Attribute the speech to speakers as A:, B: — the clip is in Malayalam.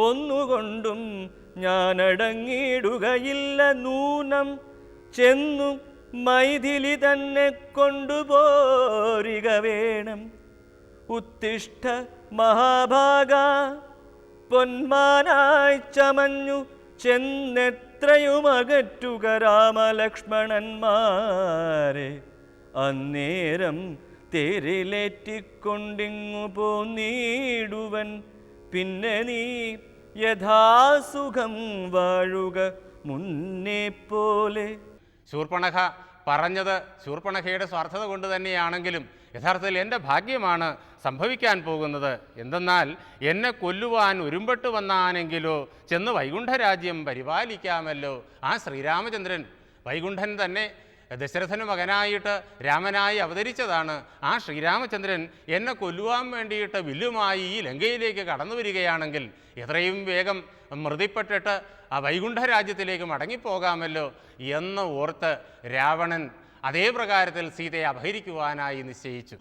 A: ഒന്നുകൊണ്ടും ഞാനടങ്ങിയിടുകയില്ല നൂനം. ചെന്നു മൈഥിലി തന്നെ കൊണ്ടുപോരിക വേണം. ഉത്തിഷ്ഠ മഹാഭാഗ, പൊന്മാനായി ചമഞ്ഞു ചെന്നെത്രയുമകറ്റുക രാമലക്ഷ്മണന്മാരെ. അന്നേരം തേരിലേറ്റിക്കൊണ്ടിങ്ങു പോന്നീടുവൻ. പിന്നെ നീ യഥാസുഖം വാഴുക മുന്നേ പോലെ.
B: ശൂർപ്പണഖ പറഞ്ഞത് ശൂർപ്പണഖയുടെ സ്വാർത്ഥത കൊണ്ട് തന്നെയാണെങ്കിലും യഥാർത്ഥത്തിൽ എൻ്റെ ഭാഗ്യമാണ് സംഭവിക്കാൻ പോകുന്നത്. എന്തെന്നാൽ എന്നെ കൊല്ലുവാൻ ഒരുമ്പെട്ട് വന്നാനെങ്കിലോ ചെന്ന് വൈകുണ്ഠരാജ്യം പരിപാലിക്കാമല്ലോ. ആ ശ്രീരാമചന്ദ്രൻ വൈകുണ്ഠൻ തന്നെ ദശരഥന് മകനായിട്ട് രാമനായി അവതരിച്ചതാണ്. ആ ശ്രീരാമചന്ദ്രൻ എന്നെ കൊല്ലുവാൻ വേണ്ടിയിട്ട് വില്ലുമായി ഈ ലങ്കയിലേക്ക് കടന്നു വരികയാണെങ്കിൽ എത്രയും വേഗം മൃതിപ്പെട്ടിട്ട് ആ വൈകുണ്ഠ രാജ്യത്തിലേക്ക് മടങ്ങിപ്പോകാമല്ലോ എന്ന് ഓർത്ത് രാവണൻ അതേ പ്രകാരത്തിൽ സീതയെ അപഹരിക്കുവാനായി നിശ്ചയിച്ചു.